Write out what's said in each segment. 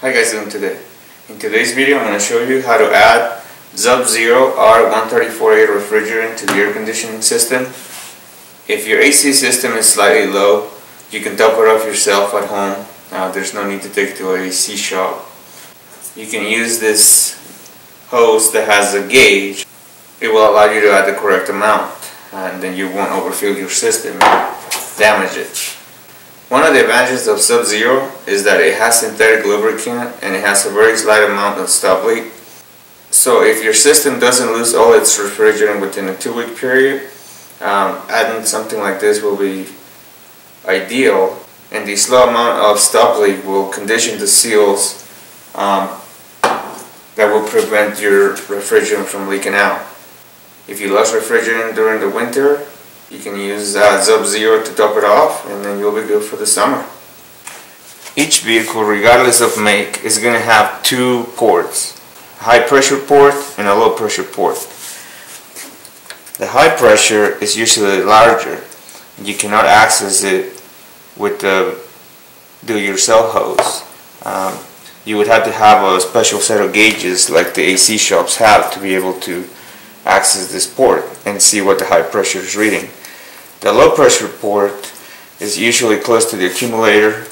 Hi guys, doing today? In today's video I'm going to show you how to add Sub Zero R134A Refrigerant to the air conditioning system. If your AC system is slightly low, you can top it off yourself at home. There's no need to take it to an AC shop. You can use this hose that has a gauge. It will allow you to add the correct amount, and then you won't overfill your system and damage it. One of the advantages of Sub Zero is that it has synthetic lubricant and it has a very slight amount of stop leak. So if your system doesn't lose all its refrigerant within a 2-week period, adding something like this will be ideal, and the slow amount of stop leak will condition the seals that will prevent your refrigerant from leaking out. If you lost refrigerant during the winter, you can use Sub Zero to top it off, and then you'll be good for the summer. Each vehicle, regardless of make, is going to have two ports, a high pressure port and a low pressure port. The high pressure is usually larger. You cannot access it with the do-yourself hose. You would have to have a special set of gauges like the AC shops have to be able to access this port and see what the high pressure is reading. The low pressure port is usually close to the accumulator,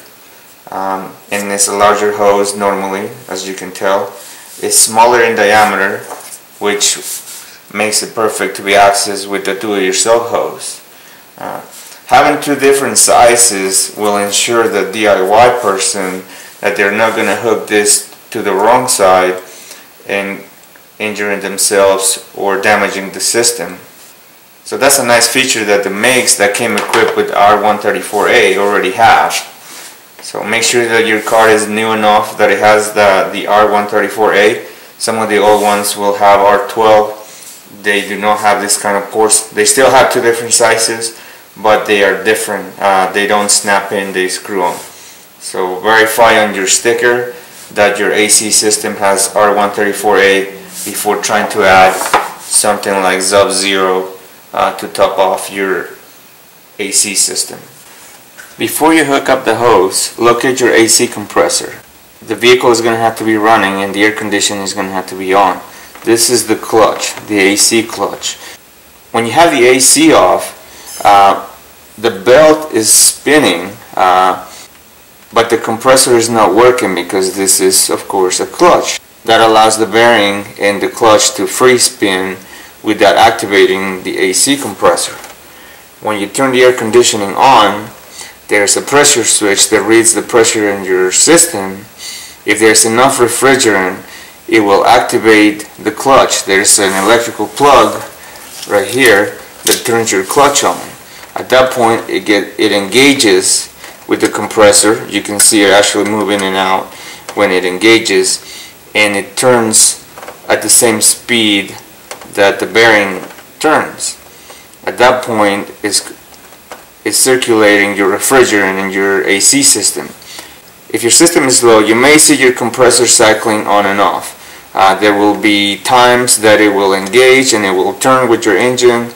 and it's a larger hose normally, as you can tell. It's smaller in diameter, which makes it perfect to be accessed with the do-it-yourself hose. Having two different sizes will ensure the DIY person that they're not going to hook this to the wrong side and injuring themselves or damaging the system. So that's a nice feature that the makes that came equipped with R134A already have. So make sure that your car is new enough that it has the R134A. Some of the old ones will have R12. They do not have this kind of ports. They still have two different sizes, but they are different. They don't snap in, they screw on. So verify on your sticker that your AC system has R134A before trying to add something like Sub Zero to top off your AC system. Before you hook up the hose, locate your AC compressor. The vehicle is going to have to be running and the air conditioning is going to have to be on. This is the clutch, the AC clutch. When you have the AC off, the belt is spinning, but the compressor is not working because this is, of course, a clutch. That allows the bearing and the clutch to free spin without activating the AC compressor. When you turn the air conditioning on, there's a pressure switch that reads the pressure in your system. If there's enough refrigerant, it will activate the clutch. There's an electrical plug right here that turns your clutch on. At that point, it engages with the compressor. You can see it actually move in and out when it engages, and it turns at the same speed that the bearing turns. At that point, it's circulating your refrigerant in your AC system. If your system is low, you may see your compressor cycling on and off. There will be times that it will engage and it will turn with your engine,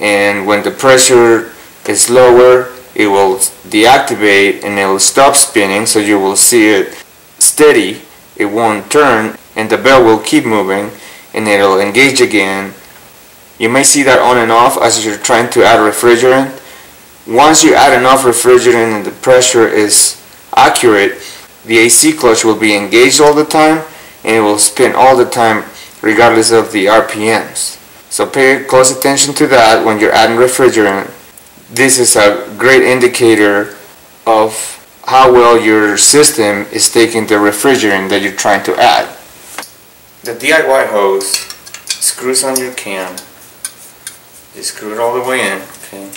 and when the pressure is lower, it will deactivate and it will stop spinning, so you will see it steady. It won't turn, and the belt will keep moving, and it'll engage again. You may see that on and off as you're trying to add refrigerant. Once you add enough refrigerant and the pressure is accurate, the AC clutch will be engaged all the time, and it will spin all the time regardless of the RPMs. So pay close attention to that when you're adding refrigerant. This is a great indicator of how well your system is taking the refrigerant that you're trying to add. The DIY hose screws on your can. You screw it all the way in. Okay.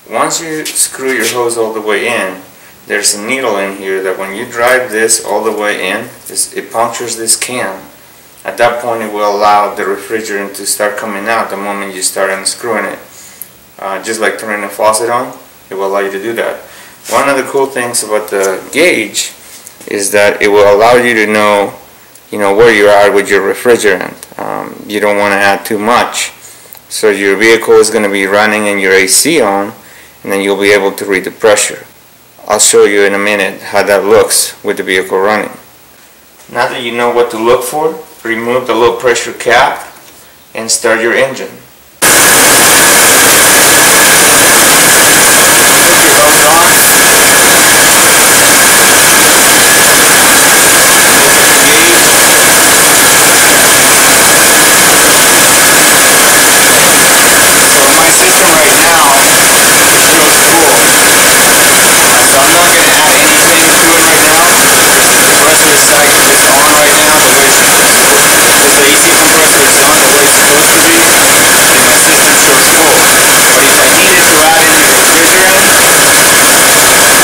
Once you screw your hose all the way in, there's a needle in here that when you drive this all the way in, it punctures this can. At that point, it will allow the refrigerant to start coming out the moment you start unscrewing it. Just like turning a faucet on, it will allow you to do that. One of the cool things about the gauge is that it will allow you to know, where you are with your refrigerant. You don't want to add too much, so your vehicle is going to be running and your AC on, and then you'll be able to read the pressure. I'll show you in a minute how that looks with the vehicle running. Now that you know what to look for, remove the low pressure cap and start your engine.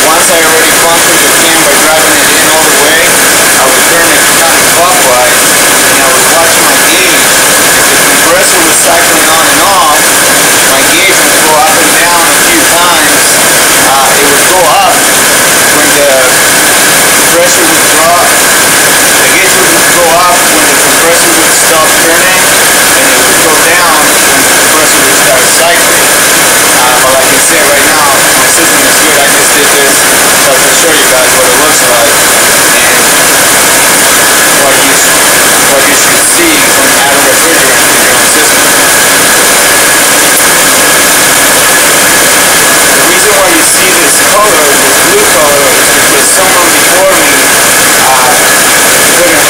Once I already punctured the can by driving it in all the way, I would turn it counterclockwise and I would clutch my gauge. If the compressor was cycling on and off, my gauge would go up and down a few times. It would go up when the pressure would drop. The gauge would go up when the compressor would stop turning, and it would go down when the compressor would start cycling. But like I said, right now, my system is good. I just did this so I can show you guys what it looks like and what you should see when you add a refrigerant to your system. The reason why you see this color, this blue color, is someone before me put an additive, a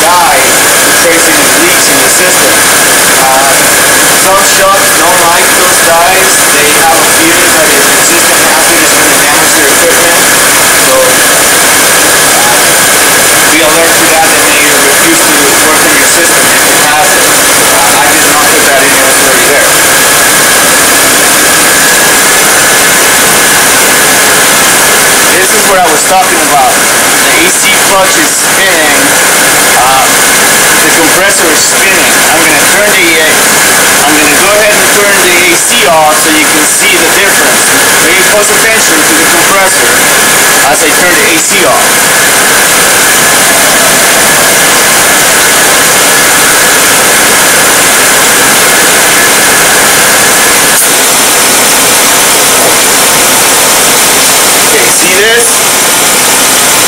dye, tracing the leaks in the system. Some shops don't like those dyes. They have a feeling that if the system happens, it's going to damage their equipment. So be alert for that and they refuse to work on your system if it has it. I did not put that in there, it's already there. This is what I was talking about. The AC clutch is spinning. The compressor is spinning. I'm going to go ahead and turn the AC off so you can see the difference. Pay close attention to the compressor as I turn the AC off. Okay, see this?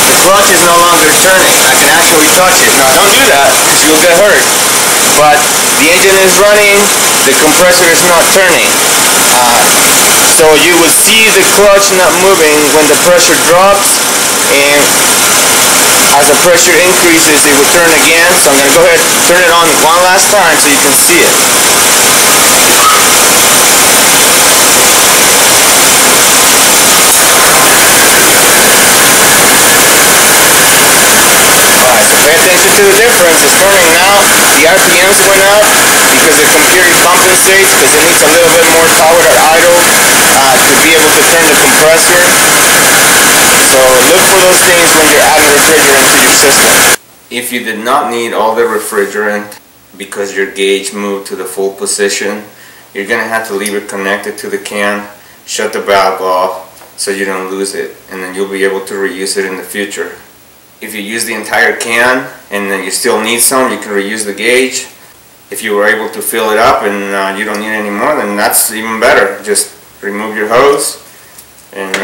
The clutch is no longer turning. I can actually touch it. Now don't do that because you'll get hurt. But the engine is running, the compressor is not turning. So you will see the clutch not moving when the pressure drops, and as the pressure increases it will turn again. So I'm going to go ahead and turn it on one last time so you can see it. Alright, so pay attention to the difference. It's turning now. The RPMs went up because the computer compensates because it needs a little bit more power at idle to be able to turn the compressor. So look for those things when you're adding refrigerant to your system. If you did not need all the refrigerant because your gauge moved to the full position, you're going to have to leave it connected to the can, shut the valve off so you don't lose it, and then you'll be able to reuse it in the future. If you use the entire can and then you still need some, you can reuse the gauge. If you were able to fill it up and you don't need any more, then that's even better. Just remove your hose and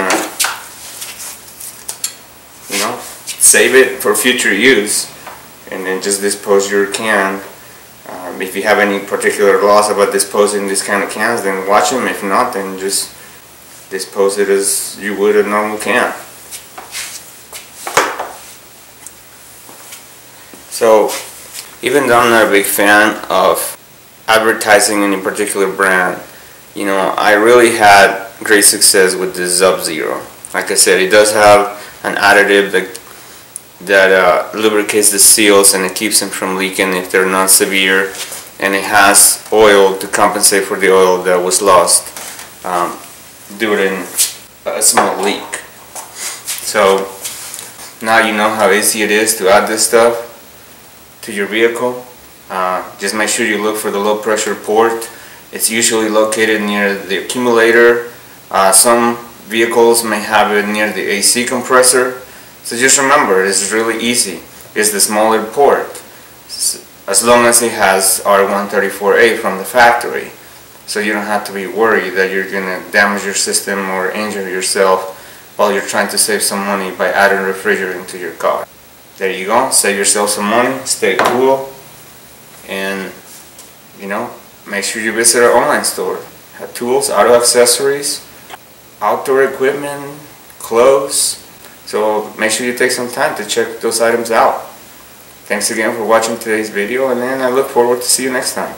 save it for future use, and then just dispose your can. If you have any particular laws about disposing these kind of cans, then watch them. If not, then just dispose it as you would a normal can. So, even though I'm not a big fan of advertising any particular brand, I really had great success with the Sub Zero. Like I said, it does have an additive that lubricates the seals and it keeps them from leaking if they're not severe, and it has oil to compensate for the oil that was lost during a small leak. So now you know how easy it is to add this stuff to your vehicle. Just make sure you look for the low pressure port. It's usually located near the accumulator. Some vehicles may have it near the AC compressor. So just remember, it's really easy. It's the smaller port, as long as it has R134A from the factory. So you don't have to be worried that you're going to damage your system or injure yourself while you're trying to save some money by adding refrigerant to your car. There you go, save yourself some money, stay cool, and make sure you visit our online store. Have tools, auto accessories, outdoor equipment, clothes. So make sure you take some time to check those items out. Thanks again for watching today's video, and then I look forward to see you next time.